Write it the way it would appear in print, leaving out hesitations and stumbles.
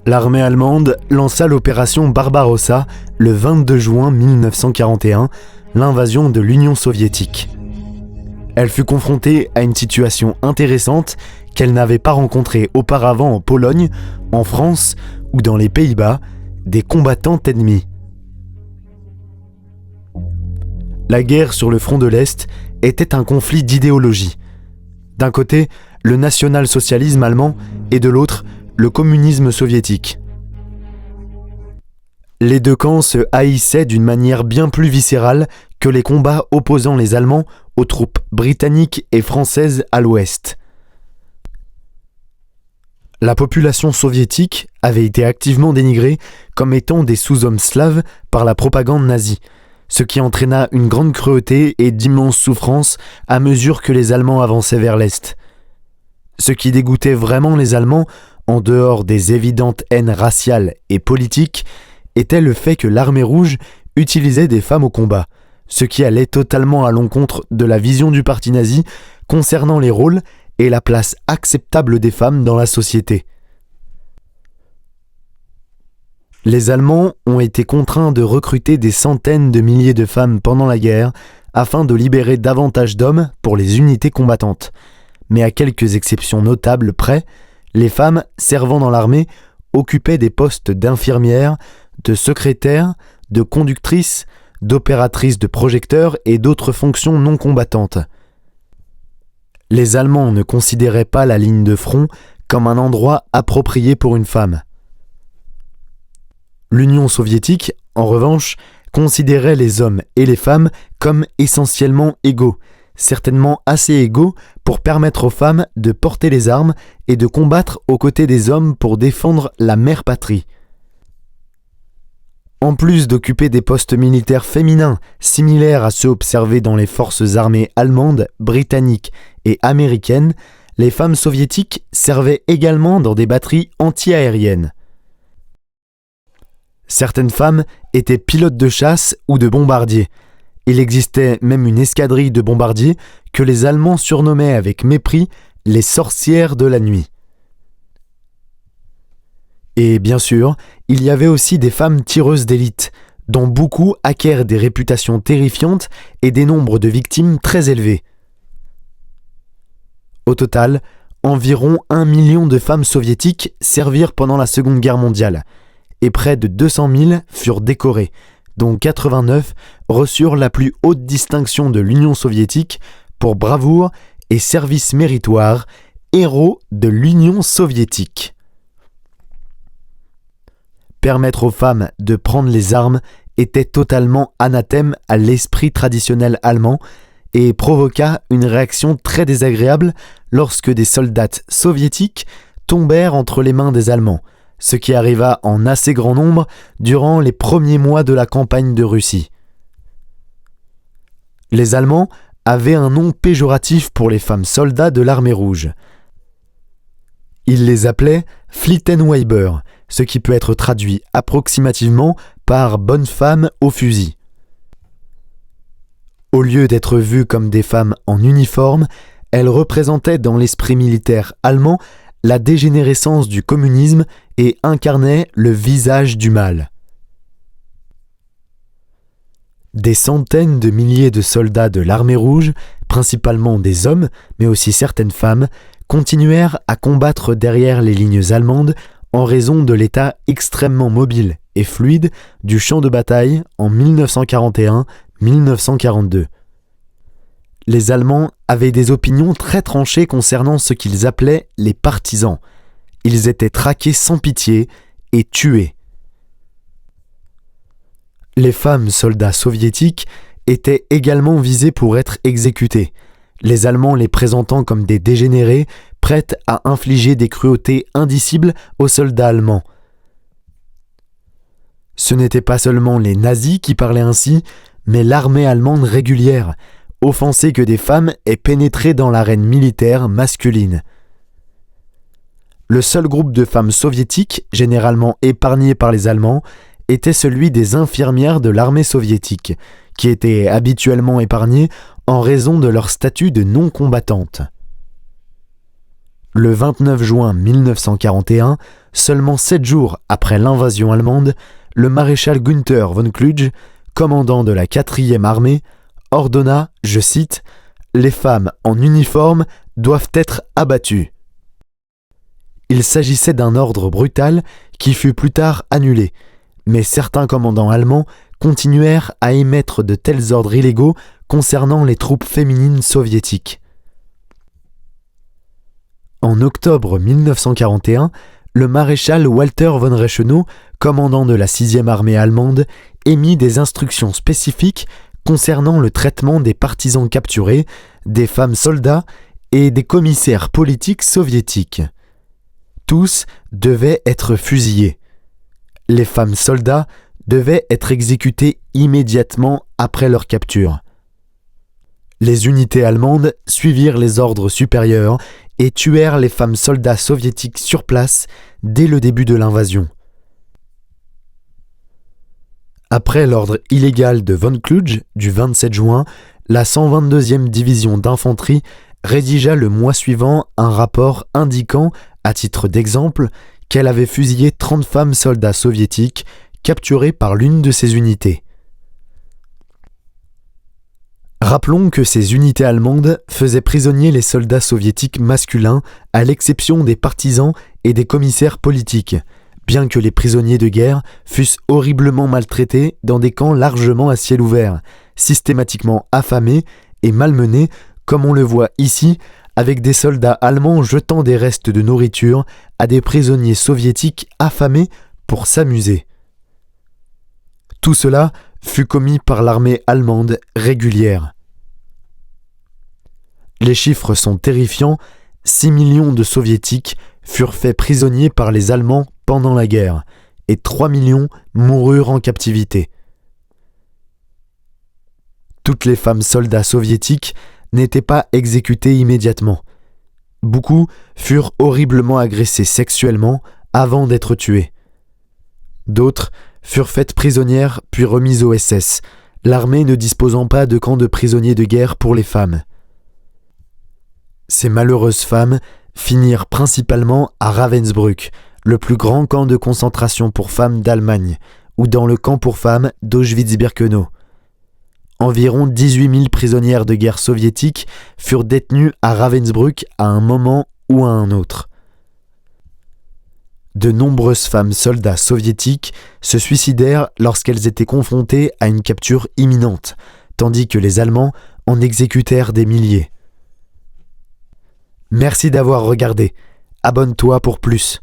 L'armée allemande lança l'opération Barbarossa le 22 juin 1941, l'invasion de l'Union soviétique. Elle fut confrontée à une situation intéressante qu'elle n'avait pas rencontrée auparavant en Pologne, en France ou dans les Pays-Bas, des combattants ennemis. La guerre sur le front de l'Est était un conflit d'idéologie. D'un côté, le national-socialisme allemand et de l'autre, le communisme soviétique. Les deux camps se haïssaient d'une manière bien plus viscérale que les combats opposant les Allemands aux troupes britanniques et françaises à l'ouest. La population soviétique avait été activement dénigrée comme étant des sous-hommes slaves par la propagande nazie, ce qui entraîna une grande cruauté et d'immenses souffrances à mesure que les Allemands avançaient vers l'Est. Ce qui dégoûtait vraiment les Allemands, en dehors des évidentes haines raciales et politiques, était le fait que l'armée rouge utilisait des femmes au combat, ce qui allait totalement à l'encontre de la vision du parti nazi concernant les rôles et la place acceptable des femmes dans la société. Les Allemands ont été contraints de recruter des centaines de milliers de femmes pendant la guerre afin de libérer davantage d'hommes pour les unités combattantes. Mais à quelques exceptions notables près, les femmes servant dans l'armée occupaient des postes d'infirmières, de secrétaires, de conductrices, d'opératrices de projecteurs et d'autres fonctions non combattantes. Les Allemands ne considéraient pas la ligne de front comme un endroit approprié pour une femme. L'Union soviétique, en revanche, considérait les hommes et les femmes comme essentiellement égaux, certainement assez égaux pour permettre aux femmes de porter les armes et de combattre aux côtés des hommes pour défendre la mère patrie. En plus d'occuper des postes militaires féminins similaires à ceux observés dans les forces armées allemandes, britanniques et américaines, les femmes soviétiques servaient également dans des batteries anti-aériennes. Certaines femmes étaient pilotes de chasse ou de bombardiers. Il existait même une escadrille de bombardiers que les Allemands surnommaient avec mépris les sorcières de la nuit. Et bien sûr, il y avait aussi des femmes tireuses d'élite, dont beaucoup acquièrent des réputations terrifiantes et des nombres de victimes très élevés. Au total, environ 1 million de femmes soviétiques servirent pendant la Seconde Guerre mondiale, et près de 200 000 furent décorées, dont 89 reçurent la plus haute distinction de l'Union soviétique pour bravoure et service méritoire, héros de l'Union soviétique. Permettre aux femmes de prendre les armes était totalement anathème à l'esprit traditionnel allemand et provoqua une réaction très désagréable lorsque des soldats soviétiques tombèrent entre les mains des Allemands, ce qui arriva en assez grand nombre durant les premiers mois de la campagne de Russie. Les Allemands avaient un nom péjoratif pour les femmes soldats de l'armée rouge. Ils les appelaient Flittenweiber, ce qui peut être traduit approximativement par « bonnes femmes au fusil ». Au lieu d'être vues comme des femmes en uniforme, elles représentaient dans l'esprit militaire allemand la dégénérescence du communisme et incarnaient le visage du mal. Des centaines de milliers de soldats de l'armée rouge, principalement des hommes, mais aussi certaines femmes, continuèrent à combattre derrière les lignes allemandes en raison de l'état extrêmement mobile et fluide du champ de bataille en 1941-1942. Les Allemands avaient des opinions très tranchées concernant ce qu'ils appelaient les partisans. Ils étaient traqués sans pitié et tués. Les femmes soldats soviétiques étaient également visées pour être exécutées, les Allemands les présentant comme des dégénérés prêtes à infliger des cruautés indicibles aux soldats allemands. Ce n'étaient pas seulement les nazis qui parlaient ainsi, mais l'armée allemande régulière, offensée que des femmes aient pénétré dans l'arène militaire masculine. Le seul groupe de femmes soviétiques, généralement épargné par les Allemands, était celui des infirmières de l'armée soviétique, qui étaient habituellement épargnées en raison de leur statut de non-combattantes. Le 29 juin 1941, seulement 7 jours après l'invasion allemande, le maréchal Günther von Kluge, commandant de la 4e armée, ordonna, je cite, « Les femmes en uniforme doivent être abattues ». Il s'agissait d'un ordre brutal qui fut plus tard annulé, mais certains commandants allemands continuèrent à émettre de tels ordres illégaux concernant les troupes féminines soviétiques. En octobre 1941, le maréchal Walter von Reichenau, commandant de la 6e armée allemande, émit des instructions spécifiques concernant le traitement des partisans capturés, des femmes soldats et des commissaires politiques soviétiques. Tous devaient être fusillés. Les femmes soldats devaient être exécutées immédiatement après leur capture. Les unités allemandes suivirent les ordres supérieurs et tuèrent les femmes soldats soviétiques sur place dès le début de l'invasion. Après l'ordre illégal de von Kluge du 27 juin, la 122e division d'infanterie rédigea le mois suivant un rapport indiquant, à titre d'exemple, qu'elle avait fusillé 30 femmes soldats soviétiques capturées par l'une de ces unités. Rappelons que ces unités allemandes faisaient prisonniers les soldats soviétiques masculins, à l'exception des partisans et des commissaires politiques, bien que les prisonniers de guerre fussent horriblement maltraités dans des camps largement à ciel ouvert, systématiquement affamés et malmenés, comme on le voit ici, avec des soldats allemands jetant des restes de nourriture à des prisonniers soviétiques affamés pour s'amuser. Tout cela fut commis par l'armée allemande régulière. Les chiffres sont terrifiants, 6 millions de soviétiques furent faits prisonniers par les Allemands pendant la guerre, et 3 millions moururent en captivité. Toutes les femmes soldats soviétiques n'étaient pas exécutées immédiatement. Beaucoup furent horriblement agressées sexuellement avant d'être tuées. D'autres furent faites prisonnières puis remises au SS, l'armée ne disposant pas de camp de prisonniers de guerre pour les femmes. Ces malheureuses femmes finirent principalement à Ravensbrück, le plus grand camp de concentration pour femmes d'Allemagne, ou dans le camp pour femmes d'Auschwitz-Birkenau. Environ 18 000 prisonnières de guerre soviétiques furent détenues à Ravensbrück à un moment ou à un autre. De nombreuses femmes soldats soviétiques se suicidèrent lorsqu'elles étaient confrontées à une capture imminente, tandis que les Allemands en exécutèrent des milliers. Merci d'avoir regardé. Abonne-toi pour plus.